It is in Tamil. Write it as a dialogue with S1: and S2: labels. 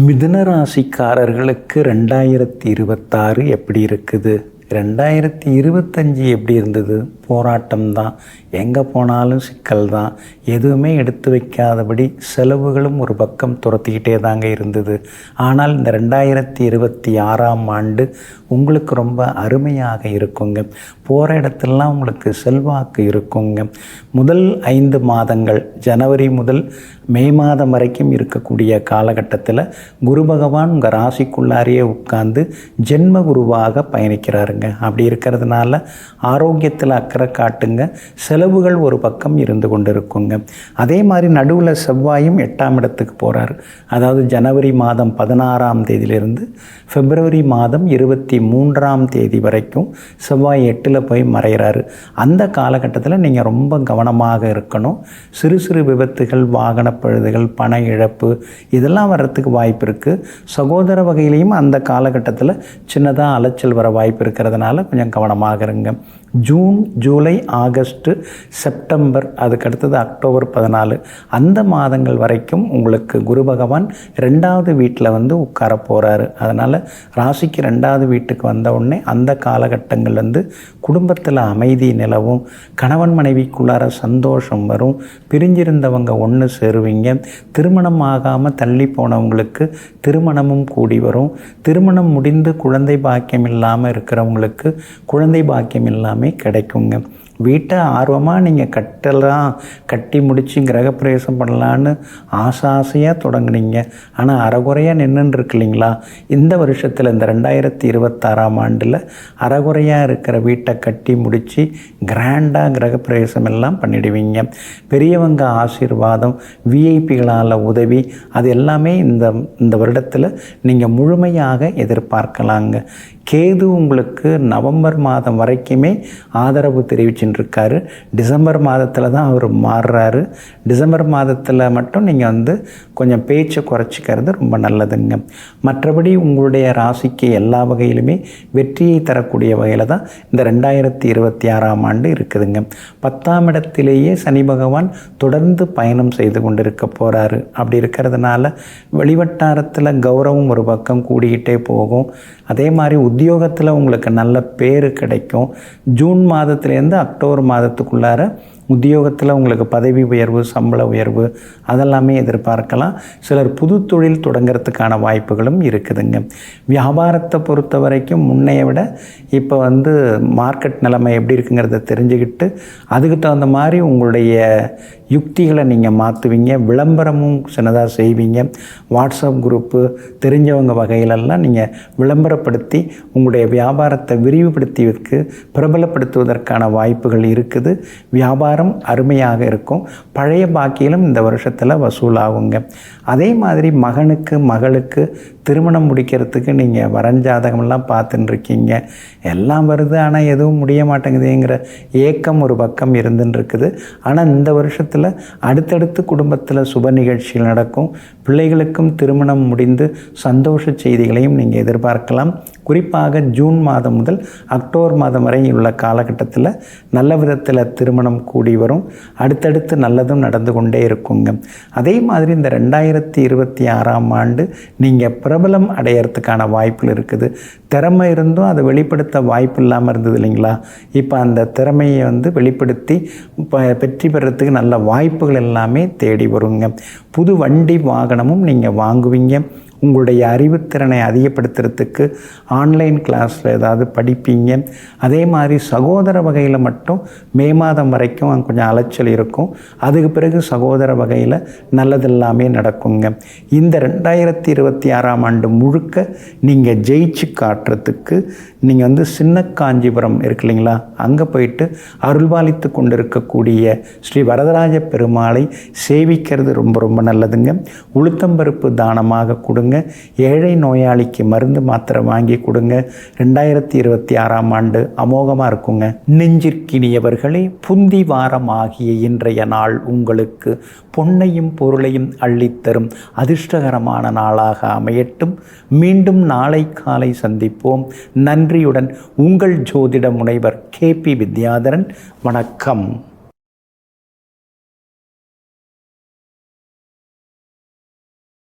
S1: மிதுன ராசிக்காரர்களுக்கு 2026 எப்படி இருக்குது? 2025 எப்படி இருந்தது? போராட்டம் தான், எங்கே போனாலும் சிக்கல் தான், எதுவுமே எடுத்து வைக்காதபடி செலவுகளும் ஒரு பக்கம் துரத்திக்கிட்டே தாங்க இருந்தது. ஆனால் இந்த 2026ஆம் ஆண்டு உங்களுக்கு ரொம்ப அருமையாக இருக்குங்க. போகிற இடத்துலலாம் உங்களுக்கு செல்வாக்கு இருக்குங்க. முதல் 5 மாதங்கள் ஜனவரி முதல் மே மாதம் வரைக்கும் இருக்கக்கூடிய காலகட்டத்தில் குரு பகவான் உங்கள் ராசிக்குள்ளாரையே உட்கார்ந்து ஜென்ம குருவாக பயணிக்கிறாருங்க. அப்படி இருக்கிறதுனால ஆரோக்கியத்தில் அக்கறை காட்டுங்க. செலவுகள் ஒரு பக்கம் இருந்து கொண்டு இருக்குங்க. அதே மாதிரி நடுவில் செவ்வாயும் 8ஆம் இடத்துக்கு போகிறார். அதாவது ஜனவரி மாதம் 16ஆம் தேதியிலிருந்து பிப்ரவரி மாதம் 23ஆம் தேதி வரைக்கும் செவ்வாய் 8ல் போய் மறைகிறாரு. அந்த காலகட்டத்தில் நீங்கள் ரொம்ப கவனமாக இருக்கணும். சிறு சிறு விபத்துகள், வாகன பழுதுகள், பண இழப்பு இதெல்லாம் வர்றதுக்கு வாய்ப்பு இருக்குது. சகோதர வகையிலையும் அந்த காலகட்டத்தில் சின்னதாக அலைச்சல் வர வாய்ப்பு இருக்கிறதுனால கொஞ்சம் கவனமாக இருங்க. ஜூன், ஜூலை, ஆகஸ்ட்டு, செப்டம்பர், அதுக்கடுத்தது அக்டோபர் 14 அந்த மாதங்கள் வரைக்கும் உங்களுக்கு குரு பகவான் 2வது வீட்டில் வந்து உட்கார போகிறாரு. அதனால் ராசிக்கு 2வது வீட்டுக்கு வந்த உடனே அந்த காலகட்டங்கள் வந்து குடும்பத்தில் அமைதி நிலவும், கணவன் மனைவிக்குள்ளார சந்தோஷம் வரும், பிரிஞ்சிருந்தவங்க ஒன்று சேருவீங்க, திருமணம் ஆகாமல் தள்ளி போனவங்களுக்கு திருமணமும் கூடி வரும், திருமணம் முடிந்து குழந்தை பாக்கியம் இல்லாமல் இருக்கிறவங்களுக்கு குழந்தை பாக்கியம் இல்லாமல் கிடைக்குங்க. வீட்டை ஆர்வமாக நீங்கள் கட்டி முடித்து கிரகப்பிரவேசம் பண்ணலான்னு ஆசையாக தொடங்குனீங்க. ஆனால் அறகுறையாக நின்றுன்னு இருக்கு இல்லைங்களா? இந்த வருஷத்தில் இந்த 2026ஆம் ஆண்டில் அறகுறையாக இருக்கிற வீட்டை கட்டி முடித்து கிராண்டாக கிரகப்பிரவேசம் எல்லாம் பண்ணிடுவீங்க. பெரியவங்க ஆசீர்வாதம், விஐபிகளால் உதவி, அது எல்லாமே இந்த வருடத்தில் நீங்கள் முழுமையாக எதிர்பார்க்கலாங்க. கேது உங்களுக்கு நவம்பர் மாதம் வரைக்குமே ஆதரவு தெரிவிச்சுட்டுருக்காரு. டிசம்பர் மாதத்தில் தான் அவர் மாறுறாரு. டிசம்பர் மாதத்தில் மட்டும் நீங்கள் வந்து கொஞ்சம் பேச்சை குறைச்சிக்கிறது ரொம்ப நல்லதுங்க. மற்றபடி உங்களுடைய ராசிக்கு எல்லா வகையிலுமே வெற்றியை தரக்கூடிய வகையில் தான் இந்த 2026ஆம் ஆண்டு இருக்குதுங்க. 10ஆம் இடத்திலேயே சனி பகவான் தொடர்ந்து பயணம் செய்து கொண்டு இருக்க போகிறாரு. அப்படி இருக்கிறதுனால வெளிவட்டாரத்தில் கௌரவம் ஒரு பக்கம் கூடிக்கிட்டே போகும். அதே மாதிரி உத்தியோகத்தில் உங்களுக்கு நல்ல பேர் கிடைக்கும். ஜூன் மாதத்துலேருந்து அக்டோபர் மாதத்துக்குள்ளார உத்தியோகத்தில் உங்களுக்கு பதவி உயர்வு, சம்பள உயர்வு அதெல்லாமே எதிர்பார்க்கலாம். சிலர் புது தொழில் தொடங்கிறதுக்கான வாய்ப்புகளும் இருக்குதுங்க. வியாபாரத்தை பொறுத்த வரைக்கும் முன்னைய விட இப்போ வந்து மார்க்கெட் நிலைமை எப்படி இருக்குங்கிறத தெரிஞ்சுக்கிட்டு அதுக்கு தகுந்த மாதிரி உங்களுடைய யுக்திகளை நீங்கள் மாற்றுவீங்க. விளம்பரமும் சின்னதாக செய்வீங்க. வாட்ஸ்அப் குரூப்பு, தெரிஞ்சவங்க வகையிலெல்லாம் நீங்கள் விளம்பரப்படுத்தி உங்களுடைய வியாபாரத்தை விரிவுபடுத்தியதற்கு பிரபலப்படுத்துவதற்கான வாய்ப்புகள் இருக்குது. வியாபாரம் அருமையாக இருக்கும். பழைய பாக்கியிலும் இந்த வருஷத்தில் வசூலாகுங்க. அதே மாதிரி மகனுக்கு மகளுக்கு திருமணம் முடிக்கிறதுக்கு நீங்கள் வரைஞ்சாதகமெல்லாம் பார்த்துன்னு இருக்கீங்க. எல்லாம் வருது, ஆனால் எதுவும் முடிய மாட்டேங்குதுங்கிற ஏக்கம் ஒரு பக்கம் இருந்துன்னு இருக்குது. ஆனால் இந்த வருஷத்தில் அடுத்தடுத்து குடும்பத்தில் சுப நிகழ்ச்சிகள் நடக்கும். பிள்ளைகளுக்கும் திருமணம் முடிந்து சந்தோஷ செய்திகளையும் நீங்கள் எதிர்பார்க்கலாம். குறிப்பாக ஜூன் மாதம் முதல் அக்டோபர் மாதம் வரை உள்ள காலகட்டத்தில் நல்ல விதத்தில் திருமணம் கூடி வரும். அடுத்தடுத்து நல்லதும் நடந்து கொண்டே இருக்குங்க. அதே மாதிரி இந்த 2026ஆம் ஆண்டு நீங்கள் பிரபலம் அடையிறதுக்கான வாய்ப்புகள் இருக்குது. திறமை இருந்தும் அதை வெளிப்படுத்த வாய்ப்பு இல்லாமல் இருந்தது இல்லைங்களா? இப்போ அந்த திறமையை வந்து வெளிப்படுத்தி வெற்றி பெறத்துக்கு நல்ல வாய்ப்புகள் எல்லாமே தேடி வருங்க. புது வண்டி வாகனமும் நீங்கள் வாங்குவீங்க. உங்களுடைய அறிவுத்திறனை அதிகப்படுத்துறதுக்கு ஆன்லைன் கிளாஸில் ஏதாவது படிப்பீங்க. அதே மாதிரி சகோதர வகையில் மட்டும் மே மாதம் வரைக்கும் கொஞ்சம் அலைச்சல் இருக்கும். அதுக்கு பிறகு சகோதர வகையில் நல்லதெல்லாமே நடக்குங்க. இந்த 2026ஆம் ஆண்டு முழுக்க நீங்கள் ஜெயிச்சு காட்டுறதுக்கு நீங்கள் வந்து சின்ன காஞ்சிபுரம் இருக்கு இல்லைங்களா? அங்கே போயிட்டு அருள்பாலித்து கொண்டு இருக்கக்கூடிய ஸ்ரீ வரதராஜ பெருமாளை சேவிக்கிறது ரொம்ப ரொம்ப நல்லதுங்க. உளுத்தம்பருப்பு தானமாக கொடுங்க. ஏழை நோயாளிக்கு மருந்து மாத்திரை வாங்கி கொடுங்க. 2026ஆம் ஆண்டு அமோகமாக இருக்குங்க. நெஞ்சிற்கினியவர்களே, புந்தி வாரம் ஆகிய இன்றைய நாள் உங்களுக்கு பொன்னையும் பொருளையும் அள்ளித்தரும் அதிர்ஷ்டகரமான நாளாக அமையட்டும். மீண்டும் நாளை காலை சந்திப்போம். நன்றியுடன் உங்கள் ஜோதிட முனைவர் KP வித்யாதரன். வணக்கம்.